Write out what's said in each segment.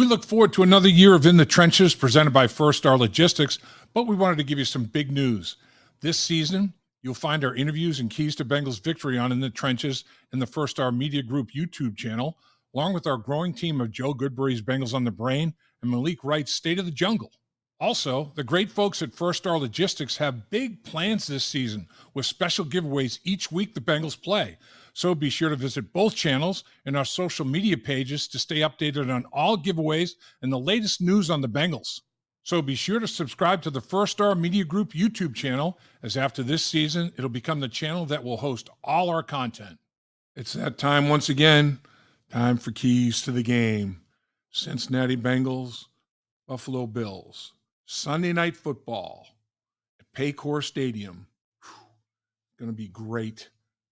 look forward to another year of In the Trenches presented by First Star Logistics, but we wanted to give you some big news. This season, you'll find our interviews and keys to Bengals victory on In the Trenches in the First Star Media Group YouTube channel, along with our growing team of Joe Goodbury's Bengals on the Brain and Malik Wright's State of the Jungle. Also, the great folks at First Star Logistics have big plans this season with special giveaways each week the Bengals play. So be sure to visit both channels and our social media pages to stay updated on all giveaways and the latest news on the Bengals. So be sure to subscribe to the First Star Media Group YouTube channel, as after this season, it'll become the channel that will host all our content. It's that time once again, time for keys to the game. Cincinnati Bengals, Buffalo Bills. Sunday Night Football at Paycor Stadium. Going to be great.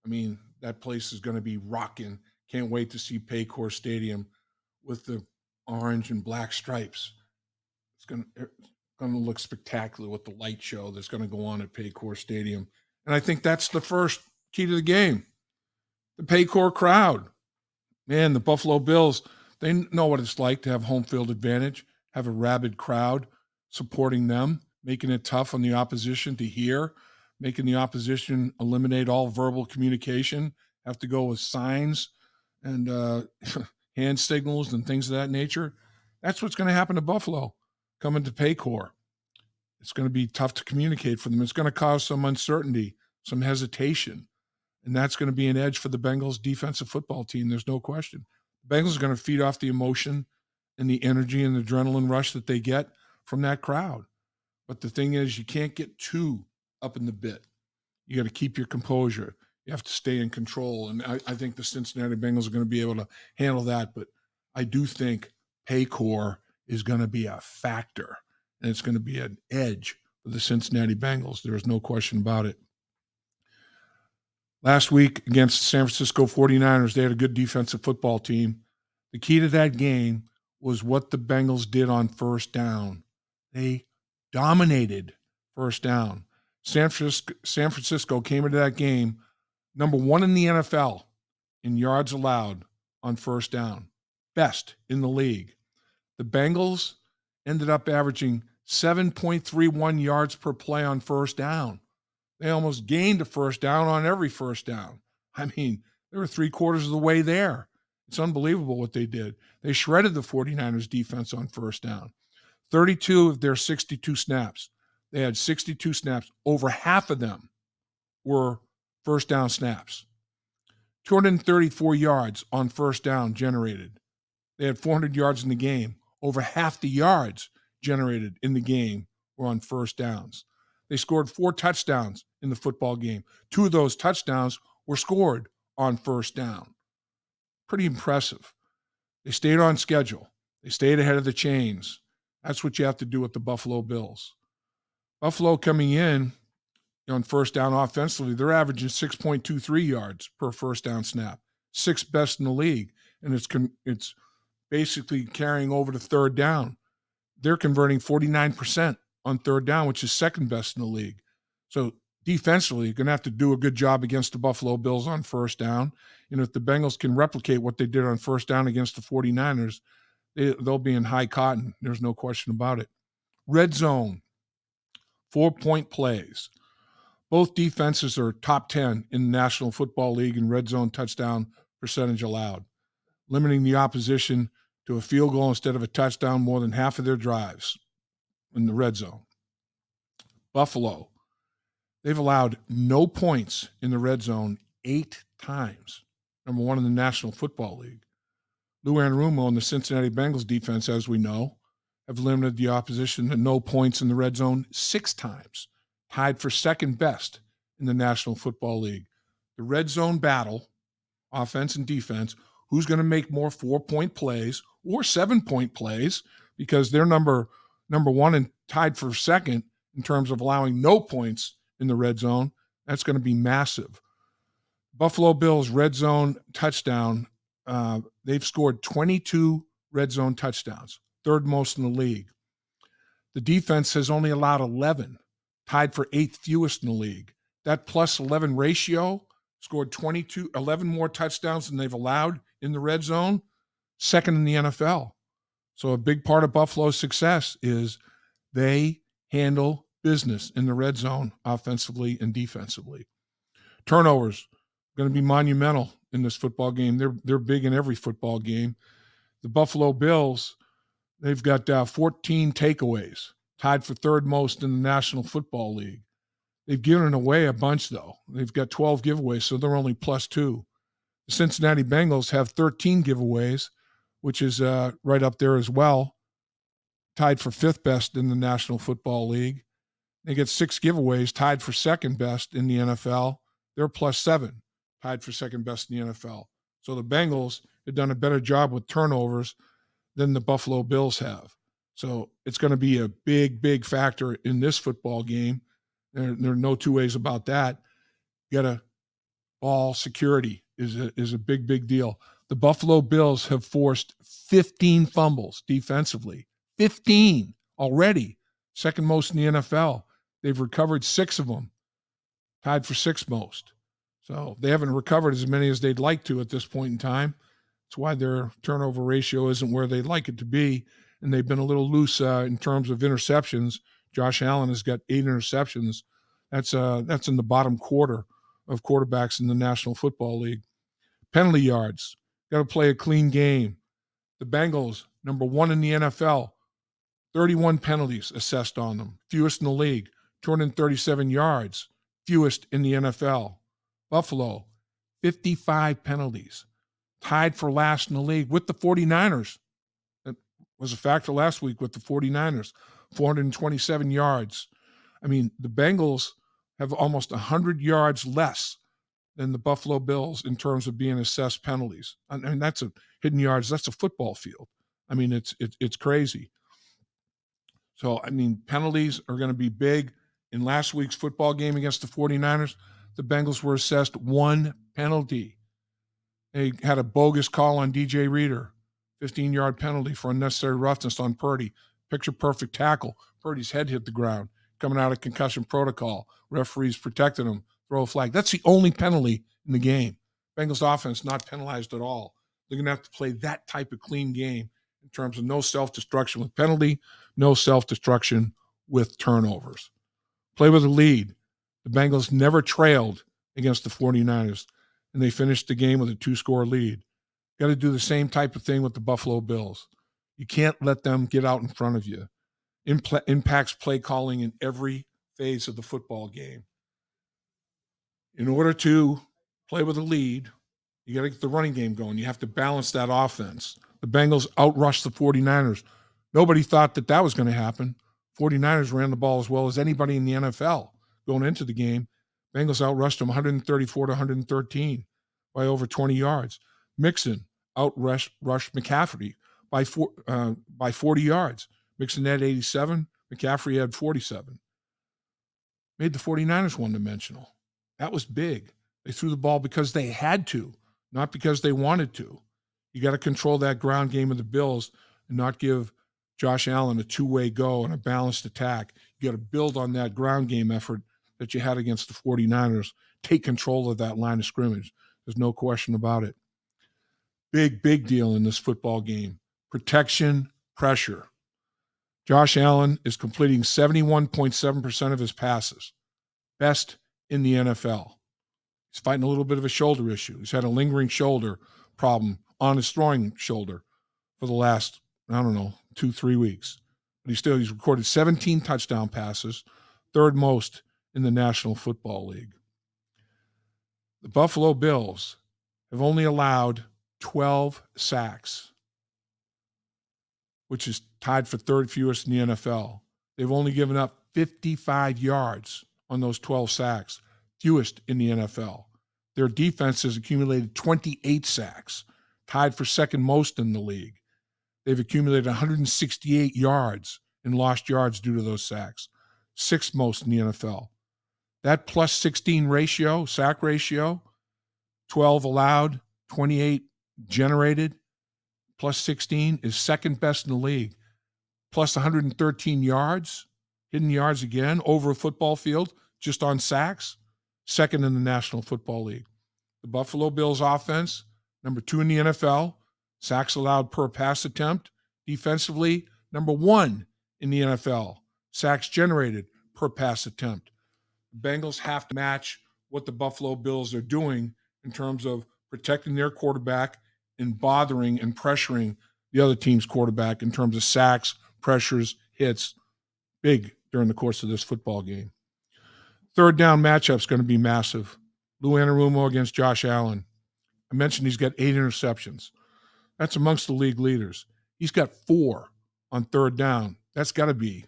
I mean, that place is going to be rocking. Can't wait to see Paycor Stadium with the orange and black stripes. It's going to look spectacular with the light show that's going to go on at Paycor Stadium. And I think that's the first key to the game. The Paycor crowd. Man, the Buffalo Bills, they know what it's like to have home field advantage, have a rabid crowd supporting them, making it tough on the opposition to hear, making the opposition eliminate all verbal communication, have to go with signs and hand signals and things of that nature. That's what's going to happen to Buffalo coming to Paycor. It's going to be tough to communicate for them. It's going to cause some uncertainty, some hesitation, and that's going to be an edge for the Bengals defensive football team. There's no question. The Bengals are going to feed off the emotion and the energy and the adrenaline rush that they get from that crowd. But the thing is, you can't get too up in the bit. You got to keep your composure. You have to stay in control. And I think the Cincinnati Bengals are going to be able to handle that. But I do think Paycor is going to be a factor, and it's going to be an edge for the Cincinnati Bengals. There is no question about it. Last week against the San Francisco 49ers, they had a good defensive football team. The key to that game was what the Bengals did on first down. They dominated first down. San Francisco came into that game number 1 in the NFL in yards allowed on first down. Best in the league. The Bengals ended up averaging 7.31 yards per play on first down. They almost gained a first down on every first down. I mean, they were 3/4 of the way there. It's unbelievable what they did. They shredded the 49ers defense on first down. 32 of their 62 snaps. They had 62 snaps. Over half of them were first down snaps. 234 yards on first down generated. They had 400 yards in the game. Over half the yards generated in the game were on first downs. They scored 4 touchdowns in the football game. 2 of those touchdowns were scored on first down. Pretty impressive. They stayed on schedule. They stayed ahead of the chains. That's what you have to do with the Buffalo Bills. Buffalo coming in on first down offensively, they're averaging 6.23 yards per first down snap, 6th best in the league, and it's basically carrying over to third down. They're converting 49% on third down, which is 2nd best in the league. So defensively, you're going to have to do a good job against the Buffalo Bills on first down. And if the Bengals can replicate what they did on first down against the 49ers, they'll be in high cotton. There's no question about it. Red zone, 4-point plays. Both defenses are top 10 in the National Football League in red zone touchdown percentage allowed, limiting the opposition to a field goal instead of a touchdown more than half of their drives in the red zone. Buffalo, they've allowed no points in the red zone 8 times. Number 1 in the National Football League. Lou Anarumo and the Cincinnati Bengals defense, as we know, have limited the opposition to no points in the red zone 6 times, tied for 2nd best in the National Football League. The red zone battle, offense and defense, who's going to make more 4-point plays or 7-point plays, because they're number 1 and tied for 2nd in terms of allowing no points in the red zone. That's going to be massive. Buffalo Bills red zone touchdown. They've scored 22 red zone touchdowns, 3rd most in the league. The defense has only allowed 11, tied for 8th fewest in the league. That plus 11 ratio, scored 11 more touchdowns than they've allowed in the red zone, 2nd in the NFL. So a big part of Buffalo's success is they handle business in the red zone offensively and defensively. Turnovers going to be monumental in this football game. They're big in every football game. The Buffalo Bills, they've got 14 takeaways, tied for third most in the National Football League. They've given away a bunch, though. They've got 12 giveaways, so they're only +2. The Cincinnati Bengals have 13 giveaways, which is right up there as well, tied for fifth best in the National Football League. They get 6 giveaways, tied for second best in the NFL. They're +7, tied for second best in the NFL. So the Bengals have done a better job with turnovers than the Buffalo Bills have. So it's going to be a big, big factor in this football game. There are no two ways about that. You got to ball security is a big, big deal. The Buffalo Bills have forced 15 fumbles defensively. 15 already, second most in the NFL. They've recovered 6 of them, tied for 6th most. So they haven't recovered as many as they'd like to at this point in time. That's why their turnover ratio isn't where they'd like it to be, and they've been a little loose in terms of interceptions. Josh Allen has got 8 interceptions. That's in the bottom quarter of quarterbacks in the National Football League. Penalty yards, got to play a clean game. The Bengals, number 1 in the NFL, 31 penalties assessed on them, fewest in the league. 237 yards, fewest in the NFL. Buffalo, 55 penalties, tied for last in the league with the 49ers. That was a factor last week with the 49ers, 427 yards. I mean, the Bengals have almost 100 yards less than the Buffalo Bills in terms of being assessed penalties. I mean, that's a hidden yards. That's a football field. I mean, it's crazy. So, I mean, penalties are going to be big. In last week's football game against the 49ers, the Bengals were assessed 1 penalty. They had a bogus call on DJ Reader, 15-yard penalty for unnecessary roughness on Purdy. Picture-perfect tackle. Purdy's head hit the ground, coming out of concussion protocol. Referees protected him, throw a flag. That's the only penalty in the game. Bengals offense not penalized at all. They're going to have to play that type of clean game in terms of no self-destruction with penalty, no self-destruction with turnovers. Play with a lead. The Bengals never trailed against the 49ers, and they finished the game with a 2-score lead. Got to do the same type of thing with the Buffalo Bills. You can't let them get out in front of you. Impacts play calling in every phase of the football game. In order to play with a lead, you got to get the running game going. You have to balance that offense. The Bengals outrushed the 49ers. Nobody thought that was going to happen. 49ers ran the ball as well as anybody in the NFL going into the game. Bengals outrushed them 134 to 113 by over 20 yards. Mixon outrushed McCaffrey by 40 yards. Mixon had 87. McCaffrey had 47. Made the 49ers one-dimensional. That was big. They threw the ball because they had to, not because they wanted to. You got to control that ground game of the Bills and not give Josh Allen a two-way go and a balanced attack. You got to build on that ground game effort that you had against the 49ers. Take control of that line of scrimmage. There's no question about it. Big, big deal in this football game. Protection, pressure. Josh Allen is completing 71.7% of his passes. Best in the NFL. He's fighting a little bit of a shoulder issue. He's had a lingering shoulder problem on his throwing shoulder for the last, 2-3 weeks. But he's recorded 17 touchdown passes, third most in the National Football League. The Buffalo Bills have only allowed 12 sacks, which is tied for third fewest in the NFL. They've only given up 55 yards on those 12 sacks, fewest in the NFL. Their defense has accumulated 28 sacks, tied for second most in the league. They've accumulated 168 yards in lost yards due to those sacks, sixth most in the NFL. That plus 16 ratio, sack ratio, 12 allowed, 28 generated, plus 16 is second best in the league. Plus 113 yards, hidden yards again, over a football field, just on sacks, second in the National Football League. The Buffalo Bills offense, number 2 in the NFL, sacks allowed per pass attempt, Defensively, number 1 in the NFL. Sacks generated per pass attempt. The Bengals have to match what the Buffalo Bills are doing in terms of protecting their quarterback and bothering and pressuring the other team's quarterback in terms of sacks, pressures, hits, big during the course of this football game. Third down matchup is going to be massive. Lou Anarumo against Josh Allen. I mentioned he's got 8 interceptions. That's amongst the league leaders. He's got 4 on third down. That's got to be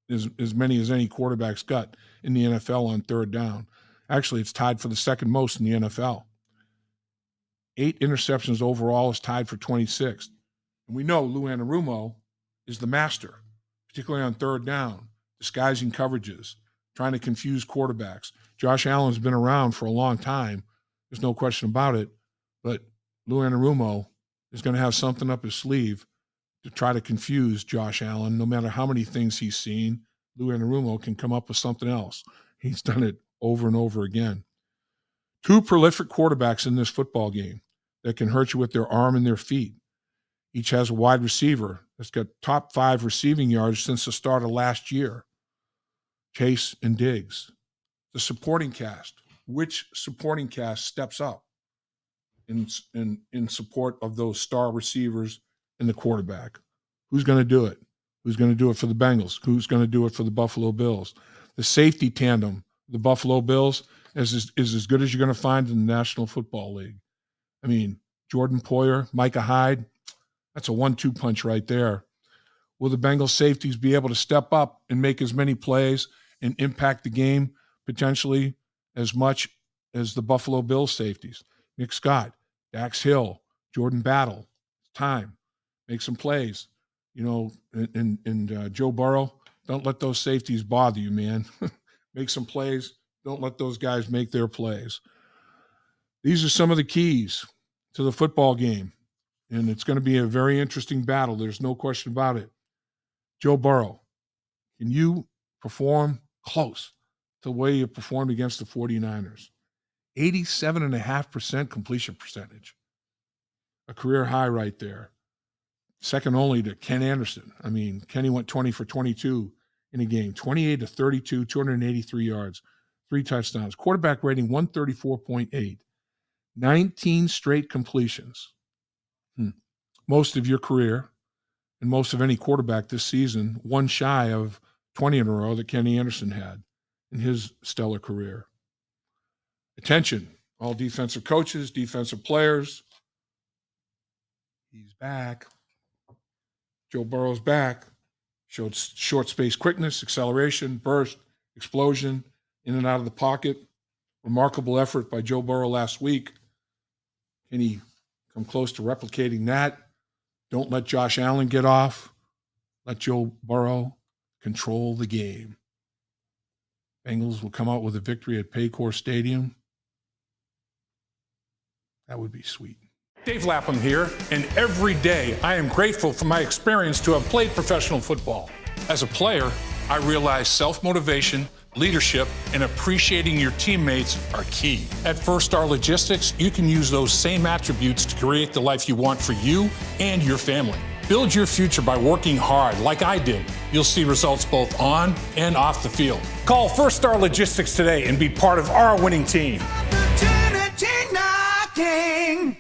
as many as any quarterback's got in the NFL on third down. Actually, it's tied for the second most in the NFL. 8 interceptions overall is tied for 26th. And we know Lou Anarumo is the master, particularly on third down, disguising coverages, trying to confuse quarterbacks. Josh Allen's been around for a long time. There's no question about it. But Lou Anarumo is going to have something up his sleeve to try to confuse Josh Allen. No matter how many things he's seen, Lou Anarumo can come up with something else. He's done it over and over again. 2 prolific quarterbacks in this football game that can hurt you with their arm and their feet. Each has a wide receiver that's got top 5 receiving yards since the start of last year. Chase and Diggs. The supporting cast. Which supporting cast steps up in support of those star receivers and the quarterback? Who's going to do it? Who's going to do it for the Bengals? Who's going to do it for the Buffalo Bills? The safety tandem, the Buffalo Bills, is as good as you're going to find in the National Football League. I mean, Jordan Poyer, Micah Hyde, that's a 1-2 punch right there. Will the Bengals safeties be able to step up and make as many plays and impact the game potentially as much as the Buffalo Bills safeties? Nick Scott, Dax Hill, Jordan Battle. Time. Make some plays. You know, and Joe Burrow, don't let those safeties bother you, man. Make some plays. Don't let those guys make their plays. These are some of the keys to the football game, and it's going to be a very interesting battle. There's no question about it. Joe Burrow, can you perform close to the way you performed against the 49ers? 87.5% completion percentage. A career high right there. Second only to Ken Anderson. I mean, Kenny went 20 for 22 in a game. 28 to 32, 283 yards, 3 touchdowns. Quarterback rating 134.8. 19 straight completions. Most of your career and most of any quarterback this season, one shy of 20 in a row that Kenny Anderson had in his stellar career. Attention, all defensive coaches, defensive players. He's back. Joe Burrow's back. Showed short space quickness, acceleration, burst, explosion, in and out of the pocket. Remarkable effort by Joe Burrow last week. Can he come close to replicating that? Don't let Josh Allen get off. Let Joe Burrow control the game. Bengals will come out with a victory at Paycor Stadium. That would be sweet. Dave Lapham here, and every day I am grateful for my experience to have played professional football. As a player, I realized self-motivation, leadership, and appreciating your teammates are key. At First Star Logistics, you can use those same attributes to create the life you want for you and your family. Build your future by working hard like I did. You'll see results both on and off the field. Call First Star Logistics today and be part of our winning team. Opportunity knocking.